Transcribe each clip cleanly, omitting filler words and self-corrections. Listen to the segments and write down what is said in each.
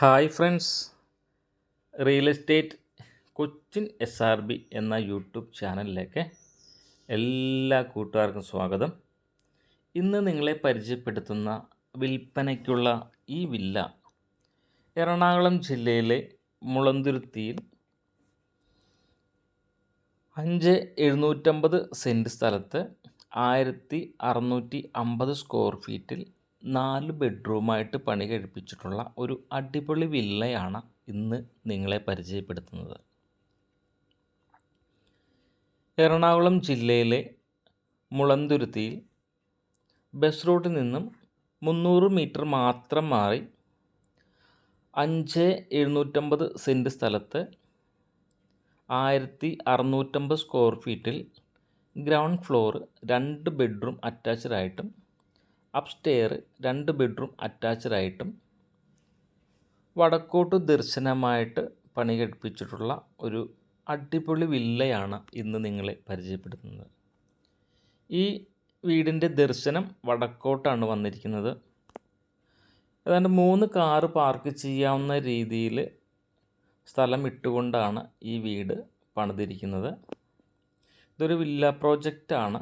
Hi friends, real estate Cochin SRB എന്ന YouTube ചാനലിലേക്ക് എല്ലാ കൂട്ടുകാർക്കും സ്വാഗതം. ഇന്ന് നിങ്ങളെ പരിചയപ്പെടുത്തുന്ന വിൽപ്പനയ്ക്കുള്ള ഈ വില്ല എറണാകുളം ജില്ലയിലെ മുളന്തുരുത്തിയിൽ 5,750 സെൻറ്റ് സ്ഥലത്ത് 1,650 സ്ക്വയർ ഫീറ്റിൽ 4 ബെഡ്റൂമായിട്ട് പണി കഴിപ്പിച്ചിട്ടുള്ള ഒരു അടിപൊളി വില്ലയാണ് ഇന്ന് നിങ്ങളെ പരിചയപ്പെടുത്തുന്നത്. എറണാകുളം ജില്ലയിലെ മുളന്തുരുത്തിയിൽ ബസ് റൂട്ടിൽ നിന്നും 300 മീറ്റർ മാത്രം മാറി 5,750 സെൻറ്റ് സ്ഥലത്ത് 1,650 സ്ക്വയർ ഫീറ്റിൽ ഗ്രൗണ്ട് ഫ്ലോർ 2 ബെഡ്റൂം അറ്റാച്ച്ഡ് ആയിട്ടും അപ്സ്റ്റെയർ 2 ബെഡ്റൂം അറ്റാച്ച്ഡ് ആയിട്ടും വടക്കോട്ട് ദർശനമായിട്ട് പണി കഴിപ്പിച്ചിട്ടുള്ള ഒരു അടിപൊളി വില്ലയാണ് ഇന്ന് നിങ്ങളെ പരിചയപ്പെടുത്തുന്നത്. ഈ വീടിൻ്റെ ദർശനം വടക്കോട്ടാണ് വന്നിരിക്കുന്നത്. ഏതാണ്ട് 3 കാറ് പാർക്ക് ചെയ്യാവുന്ന രീതിയിൽ സ്ഥലം ഇട്ടുകൊണ്ടാണ് ഈ വീട് പണിതിരിക്കുന്നത്. ഇതൊരു വില്ല പ്രോജക്റ്റാണ്.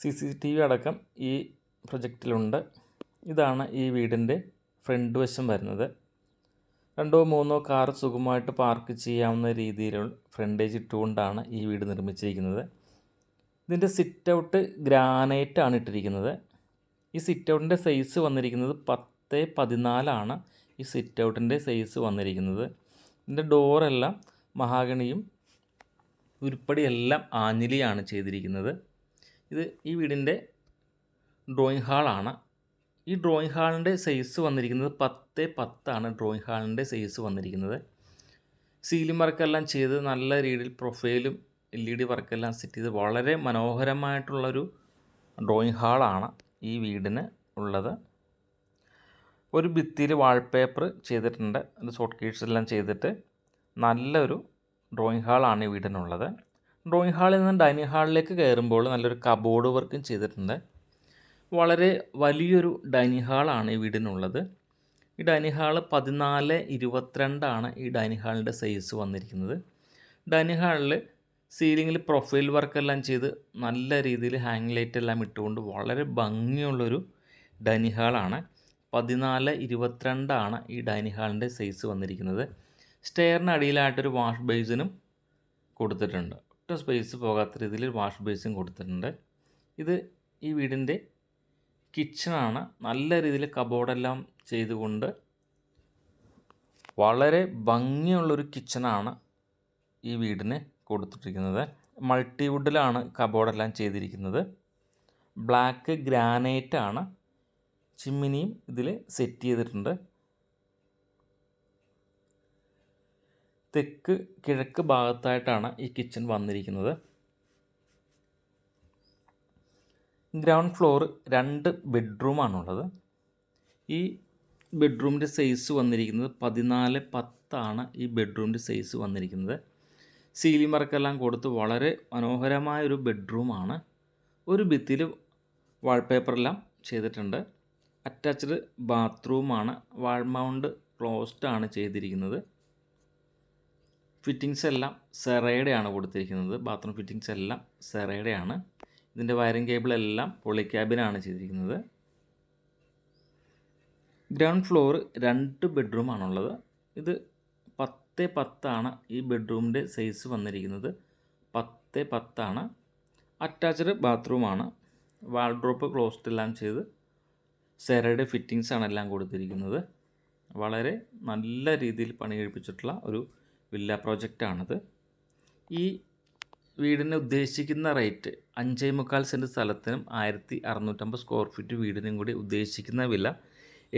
CCTV അടക്കം ഈ പ്രൊജക്റ്റിലുണ്ട്. ഇതാണ് ഈ വീടിൻ്റെ ഫ്രണ്ട് വശം വരുന്നത്. 2-3 കാർ സുഖമായിട്ട് പാർക്ക് ചെയ്യാവുന്ന രീതിയിലുള്ള ഫ്രണ്ടേജ് ഇട്ടുകൊണ്ടാണ് ഈ വീട് നിർമ്മിച്ചിരിക്കുന്നത്. ഇതിൻ്റെ സിറ്റ് ഔട്ട് ഗ്രാനൈറ്റ് ആണ് ഇട്ടിരിക്കുന്നത്. ഈ സിറ്റ് ഔട്ടിൻ്റെ സൈസ് വന്നിരിക്കുന്നത് 10x14 ഈ സിറ്റ് ഔട്ടിൻ്റെ സൈസ് വന്നിരിക്കുന്നത്. ഇതിൻ്റെ ഡോറെല്ലാം മഹാഗണിയും ഉരുപ്പടിയെല്ലാം ആഞ്ഞിലിയാണ് ചെയ്തിരിക്കുന്നത്. ഇത് ഈ വീടിൻ്റെ ഡ്രോയിങ് ഹാളാണ്. ഈ ഡ്രോയിങ് ഹാളിൻ്റെ സൈസ് വന്നിരിക്കുന്നത് 10x10 ഡ്രോയിങ് ഹാളിൻ്റെ സൈസ് വന്നിരിക്കുന്നത്. സീലിംഗ് വർക്കെല്ലാം ചെയ്ത് നല്ല രീതിയിൽ പ്രൊഫൈലും LED വർക്കെല്ലാം സെറ്റ് ചെയ്ത് വളരെ മനോഹരമായിട്ടുള്ളൊരു ഡ്രോയിങ് ഹാളാണ് ഈ വീടിന് ഉള്ളത്. ഒരു ഭിത്തിയിൽ വാൾപേപ്പർ ചെയ്തിട്ടുണ്ട്. ഷോർട്ട് കീറ്റ്സ് എല്ലാം ചെയ്തിട്ട് നല്ലൊരു ഡ്രോയിങ് ഹാളാണ് ഈ വീടിനുള്ളത്. ഡ്രോയിങ് ഹാളിൽ നിന്ന് ഡൈനിങ് ഹാളിലേക്ക് കയറുമ്പോൾ നല്ലൊരു കബോർഡ് വർക്കും ചെയ്തിട്ടുണ്ട്. വളരെ വലിയൊരു ഡൈനിങ് ഹാളാണ് ഈ വീടിനുള്ളത്. ഈ ഡൈനിങ് ഹാള് 14x22 ഈ ഡൈനിങ് ഹാളിൻ്റെ സൈസ് വന്നിരിക്കുന്നത്. ഡൈനിങ് ഹാളിൽ സീലിങ്ങിൽ പ്രൊഫൈൽ വർക്കെല്ലാം ചെയ്ത് നല്ല രീതിയിൽ ഹാങ് ലൈറ്റ് എല്ലാം ഇട്ടുകൊണ്ട് വളരെ ഭംഗിയുള്ളൊരു ഡൈനിങ് ഹാളാണ്. 14x22 ഈ ഡൈനിങ് ഹാളിൻ്റെ സൈസ് വന്നിരിക്കുന്നത്. സ്റ്റെയറിന് അടിയിലായിട്ടൊരു വാഷ് ബേസിനും കൊടുത്തിട്ടുണ്ട്. ഒട്ടും സ്പേസ് പോകാത്ത രീതിയിൽ വാഷ് ബേസിൻ കൊടുത്തിട്ടുണ്ട്. ഇത് ഈ വീടിൻ്റെ കിച്ചണാണ്. നല്ല രീതിയിൽ കബോർഡെല്ലാം ചെയ്തുകൊണ്ട് വളരെ ഭംഗിയുള്ളൊരു കിച്ചണാണ് ഈ വീടിന് കൊടുത്തിട്ടിരിക്കുന്നത്. മൾട്ടിവുഡിലാണ് കബോർഡെല്ലാം ചെയ്തിരിക്കുന്നത്. ബ്ലാക്ക് ഗ്രാനൈറ്റ് ആണ്. ചിമ്മിനിയും ഇതിൽ സെറ്റ് ചെയ്തിട്ടുണ്ട്. തെക്ക് കിഴക്ക് ഭാഗത്തായിട്ടാണ് ഈ കിച്ചൺ വന്നിരിക്കുന്നത്. Ground floor 2 ബെഡ്റൂമാണുള്ളത്. ഈ ബെഡ്റൂമിൻ്റെ സൈസ് വന്നിരിക്കുന്നത് 14x10 ഈ ബെഡ്റൂമിൻ്റെ സൈസ് വന്നിരിക്കുന്നത്. സീലിംഗ് വർക്കെല്ലാം കൊടുത്ത് വളരെ മനോഹരമായൊരു ബെഡ്റൂമാണ്. ഒരു ഭിത്തിയിൽ വാൾപേപ്പറെല്ലാം ചെയ്തിട്ടുണ്ട്. അറ്റാച്ച്ഡ് ബാത്റൂമാണ്. വാൾ മൗണ്ട് ക്ലോസ്ഡ് ആണ് ചെയ്തിരിക്കുന്നത്. ഫിറ്റിങ്സ് എല്ലാം സെറയുടെയാണ് കൊടുത്തിരിക്കുന്നത്. ബാത്റൂം ഫിറ്റിങ്സ് എല്ലാം സെറയുടെയാണ്. ഇതിൻ്റെ വയറിംഗ് കേബിളെല്ലാം പോളിക്യാബിനാണ് ചെയ്തിരിക്കുന്നത്. Ground floor 2 ബെഡ്റൂമാണുള്ളത്. ഇത് 10x10 ഈ ബെഡ്റൂമിൻ്റെ സൈസ് വന്നിരിക്കുന്നത്. 10x10 അറ്റാച്ച്ഡ് ബാത്റൂമാണ്. വാൾഡ്രോപ്പ് ക്ലോസ്ഡ് എല്ലാം ചെയ്ത് സെറയുടെ ഫിറ്റിങ്സാണ് എല്ലാം കൊടുത്തിരിക്കുന്നത്. വളരെ നല്ല രീതിയിൽ പണി കഴിപ്പിച്ചിട്ടുള്ള ഒരു വില്ല പ്രോജക്റ്റാണിത്. ഈ വീടിന് ഉദ്ദേശിക്കുന്ന റേറ്റ് 5.25 സെൻറ്റ് സ്ഥലത്തിനും 1,650 സ്ക്വയർ ഫീറ്റ് വീടിനും കൂടി ഉദ്ദേശിക്കുന്ന വില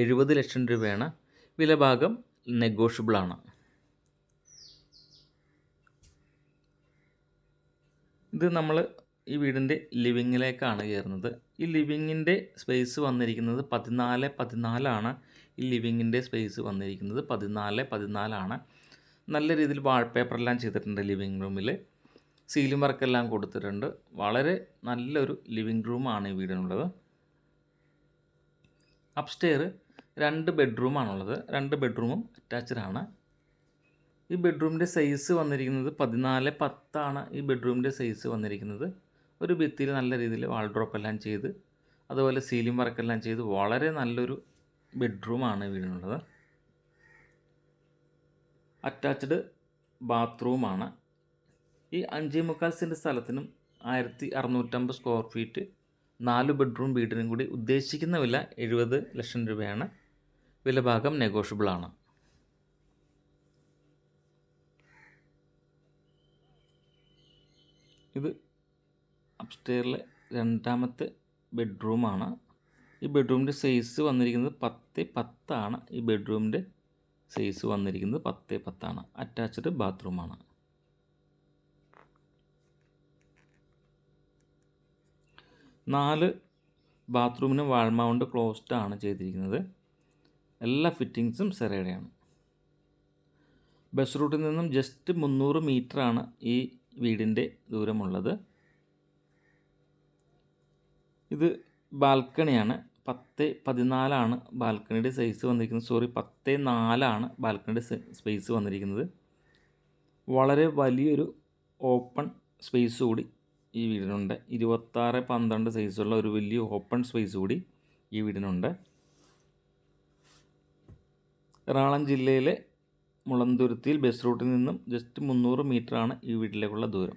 70 ലക്ഷം രൂപയാണ്. വില ഭാഗം നെഗോഷ്യബിളാണ്. ഇത് നമ്മൾ ഈ വീടിൻ്റെ ലിവിങ്ങിലേക്കാണ് കയറുന്നത്. ഈ ലിവിങ്ങിൻ്റെ സ്പേസ് വന്നിരിക്കുന്നത് 14x14 ഈ ലിവിങ്ങിൻ്റെ സ്പേസ് വന്നിരിക്കുന്നത് 14x14. നല്ല രീതിയിൽ വാൾപേപ്പറെല്ലാം ചെയ്തിട്ടുണ്ട്. ലിവിങ് റൂമിൽ സീലിംഗ് വർക്കെല്ലാം കൊടുത്തിട്ടുണ്ട്. വളരെ നല്ലൊരു ലിവിങ് റൂമാണ് ഈ വീടിനുള്ളത്. അപ്സ്റ്റെയർ 2 ബെഡ്റൂമാണുള്ളത്. 2 ബെഡ്റൂമും അറ്റാച്ച്ഡ് ആണ്. ഈ ബെഡ്റൂമിൻ്റെ സൈസ് വന്നിരിക്കുന്നത് 14x10 ഈ ബെഡ്റൂമിൻ്റെ സൈസ് വന്നിരിക്കുന്നത്. ഒരു ഭിത്തിയിൽ നല്ല രീതിയിൽ വാൾഡ്രോപ്പ് എല്ലാം ചെയ്ത് അതുപോലെ സീലിംഗ് വർക്കെല്ലാം ചെയ്ത് വളരെ നല്ലൊരു ബെഡ്റൂമാണ് വീടിനുള്ളത്. അറ്റാച്ച്ഡ് ബാത്റൂമാണ്. ഈ 5.25 സെൻറ്റ് സ്ഥലത്തിനും 1650 സ്ക്വയർ ഫീറ്റ് 4 ബെഡ്റൂം വീടിനും കൂടി ഉദ്ദേശിക്കുന്ന വില 70 ലക്ഷം രൂപയാണ്. വില ഭാഗം നെഗോഷ്യബിൾ ആണ്. ഇത് അപ്സ്റ്റെയറിലെ 2ാമത്തെ ബെഡ്റൂമാണ്. ഈ ബെഡ്റൂമിൻ്റെ സൈസ് വന്നിരിക്കുന്നത് 10x10 ആണ്. ഈ ബെഡ്റൂമിൻ്റെ സൈസ് വന്നിരിക്കുന്നത് 10x10 ആണ്. അറ്റാച്ച്ഡ് ബാത്റൂമാണ്. നാല് ബാത്റൂമിനും വാൾ മൗണ്ട് ക്ലോസ്ഡ് ആണ് ചെയ്തിരിക്കുന്നത്. എല്ലാ ഫിറ്റിങ്സും സെറയുടെയാണ്. ബസ് റൂട്ടിൽ നിന്നും ജസ്റ്റ് 300 മീറ്ററാണ് ഈ വീടിൻ്റെ ദൂരമുള്ളത്. ഇത് ബാൽക്കണിയാണ്. 10x14 ആണ് ബാൽക്കണിയുടെ സൈസ് വന്നിരിക്കുന്നത്. 10x4 ആണ് ബാൽക്കണിയുടെ സ്പേസ് വന്നിരിക്കുന്നത്. വളരെ വലിയൊരു ഓപ്പൺ സ്പേസ് കൂടി ഈ വീടിനുണ്ട്. 26x12 സൈസുള്ള ഒരു വലിയ ഓപ്പൺ സ്പേസ് കൂടി ഈ വീടിനുണ്ട്. എറണാകുളം ജില്ലയിലെ മുളന്തുരുത്തിയിൽ ബസ് റൂട്ടിൽ നിന്നും ജസ്റ്റ് 300 മീറ്ററാണ് ഈ വീട്ടിലേക്കുള്ള ദൂരം.